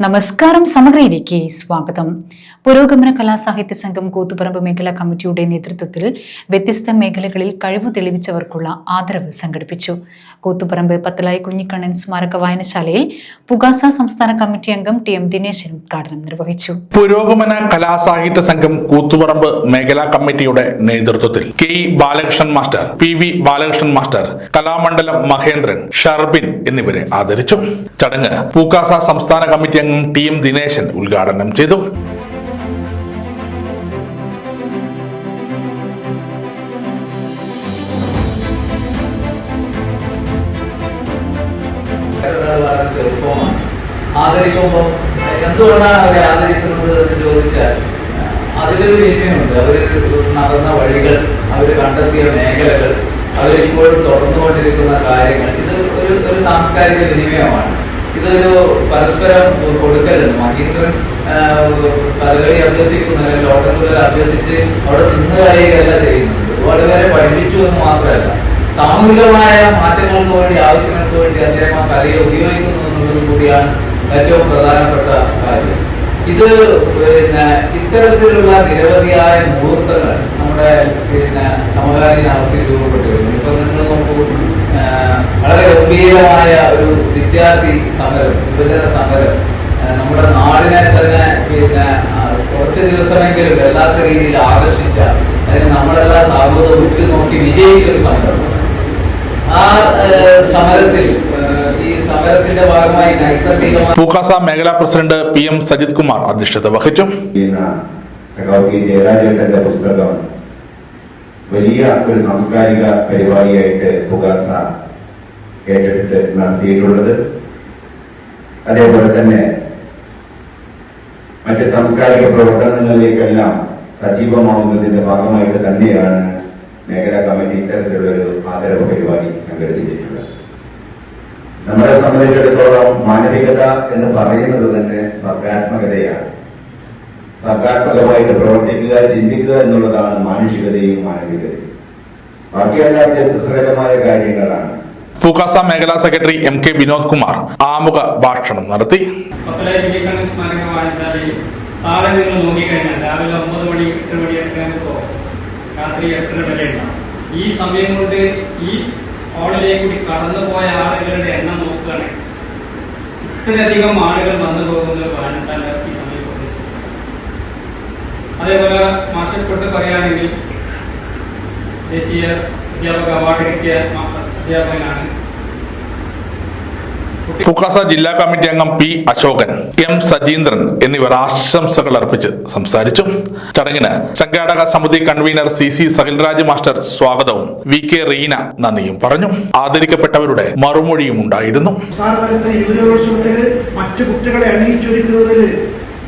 നമസ്കാരം. സമഗ്രയിലേക്ക് സ്വാഗതം. പുരോഗമന കലാസാഹിത്യ സംഘം കൂത്തുപറമ്പ് മേഖലാ കമ്മിറ്റിയുടെ നേതൃത്വത്തിൽ വ്യത്യസ്ത മേഖലകളിൽ കഴിവ് തെളിയിച്ചവർക്കുള്ള ആദരവ് സംഘടിപ്പിച്ചു. കൂത്തുപറമ്പ് പത്തലായി കുഞ്ഞിക്കണ്ണൻ സ്മാരക വായനശാലയിൽ പുകാസ സംസ്ഥാന കമ്മിറ്റി അംഗം ടി എം ദിനേശൻ ഉദ്ഘാടനം നിർവഹിച്ചു. പുരോഗമന കലാസാഹിത്യ സംഘം കൂത്തുപറമ്പ് മേഖലാ കമ്മിറ്റിയുടെ നേതൃത്വത്തിൽ K E Balakrishnan master, P V Balakrishnan master, Kalamandalam Mahendran, Sharbin എന്നിവരെ ആദരിച്ചു. ചടങ്ങ് പുകാസ സംസ്ഥാന കമ്മിറ്റി അംഗം ടി എം ദിനേശൻ ഉദ്ഘാടനം ചെയ്തു. ആദരിക്കുമ്പോൾ എന്തുകൊണ്ടാണ് അവരെ ആദരിക്കുന്നത് എന്ന് ചോദിച്ചാൽ അതിലൊരു വിനിമയമുണ്ട്. അവർ നടന്ന വഴികൾ, അവർ കണ്ടെത്തിയ മേഖലകൾ, അവരിപ്പോഴും തുടർന്നുകൊണ്ടിരിക്കുന്ന കാര്യങ്ങൾ, ഇത് ഒരു സാംസ്കാരിക വിനിമയമാണ്. ഇതൊരു പരസ്പരം കൊടുക്കലുണ്ട്. മഹീന്ദ്രൻ കഥകളി അഭ്യസിക്കുന്ന അല്ലെങ്കിൽ ഓട്ടക്കുഴൽ അഭ്യസിച്ച് അവിടെ നിന്ന് കഴിയുകയല്ല ചെയ്യുന്നത്. ഒരുപാട് പേരെ പഠിപ്പിച്ചു എന്ന് മാത്രമല്ല, സാമൂഹികമായ മാറ്റങ്ങൾക്ക് വേണ്ടി, ആവശ്യങ്ങൾക്ക് വേണ്ടി അദ്ദേഹം ആ കലയെ ഉപയോഗിക്കുന്നു എന്നുള്ളത് കൂടിയാണ് ഏറ്റവും പ്രധാനപ്പെട്ട കാര്യം. ഇത് ഇത്തരത്തിലുള്ള നിരവധിയായ മുഹൂർത്തങ്ങൾ നമ്മുടെ സമകാലീന അവസ്ഥയിൽ രൂപപ്പെട്ടു വരുന്നു. ഇപ്പൊ നിങ്ങൾ നോക്കൂ, വളരെ ഗംഭീരമായ ഒരു വിദ്യാർത്ഥി സമരം, യുവജന സമരം നമ്മുടെ നാടിനെ തന്നെ കുറച്ച് ദിവസമെങ്കിലും വല്ലാത്ത രീതിയിൽ ആകർഷിച്ച, അതിന് നമ്മളെല്ലാം സാധ്യത ഉറ്റുനോക്കി വിജയിച്ചൊരു സമരം. ആ സമരത്തിൽ, ഈ സമരത്തിന്റെ ഭാഗമായി നൈസർഗികമായി പുകാസ മേഖലാ president P M Sajith Kumar അധ്യക്ഷത വഹിച്ചു. ജയരാജേട്ടന്റെ പുസ്തകം വലിയ ഒരു സാംസ്കാരിക പരിപാടിയായിട്ട് പുകാസ ഏറ്റെടുത്ത് നടത്തിയിട്ടുള്ളത്. അതേപോലെ തന്നെ മറ്റ് സാംസ്കാരിക പ്രവർത്തനങ്ങളിലേക്കെല്ലാം സജീവമാവുന്നതിന്റെ ഭാഗമായിട്ട് തന്നെയാണ് മേഖലാ കമ്മിറ്റി ഇത്തരത്തിലുള്ളൊരു ആദരവ് പരിപാടി സംഘടിപ്പിച്ചിട്ടുള്ളത്. നമ്മളെ സംബന്ധിച്ചിടത്തോളം മാനവികത എന്ന് പറയുന്നത് തന്നെ സർഗാത്മകതയാണ്. സർഗാത്മകമായിട്ട് പ്രവർത്തിക്കുക, ചിന്തിക്കുക എന്നുള്ളതാണ് മാനുഷികതയും മാനവികതയും. ബാക്കിയെല്ലാം രസകരമായ കാര്യങ്ങളാണ്. പുകാസ മേഖലാ secretary M K Vinod Kumar ആമുഖ ഭാഷണം നടത്തി. താഴെ നിങ്ങൾ നോക്കിക്കഴിഞ്ഞാൽ രാവിലെ 9 മണി 8 മണിയൊക്കെ രാത്രി 8:30 വരെ ഉണ്ടാവും. ഈ സമയം കൊണ്ട് ഈ ഹാളിലേക്ക് കൂടി കടന്നുപോയ ആളുകളുടെ എണ്ണം നോക്കുകയാണെങ്കിൽ ഇത്രയധികം ആളുകൾ വന്നു പോകുന്ന ഒരു വായനശാല ഈ സമയം പ്രദേശിക്കും. അതേപോലെ മാഷപ്പെട്ട് പറയുകയാണെങ്കിൽ ദേശീയ അധ്യാപക അവാർഡ് കിട്ടിയ അധ്യാപകനാണ്. പുകാസ ജില്ലാ കമ്മിറ്റി അംഗം പി അശോകൻ, എം സജീന്ദ്രൻ എന്നിവർ ആശംസകൾ അർപ്പിച്ച് സംസാരിച്ചു. ചടങ്ങിന് സംഘാടക സമിതി കൺവീനർ സി സഹിൽരാജ് മാസ്റ്റർ സ്വാഗതവും വി കെ റീന നന്ദിയും പറഞ്ഞു. ആദരിക്കപ്പെട്ടവരുടെ മറുമൊഴിയും ഉണ്ടായിരുന്നു. മറ്റു കുട്ടികളെ അണിയിച്ചൊരുക്കുന്നതിൽ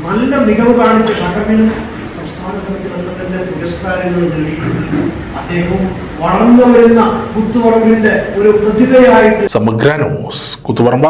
നല്ല മികവ് കാണിച്ച ഷഹർബിനും സംസ്ഥാന തലത്തിലെ പുരസ്കാരങ്ങൾ നേടിയിട്ടുണ്ട്. അദ്ദേഹം വളർന്നു വരുന്ന കൂത്തുപറമ്പിന്റെ ഒരു പ്രതിഭയായിട്ട്. സമഗ്ര ന്യൂസ്, കൂത്തുപറമ്പ്.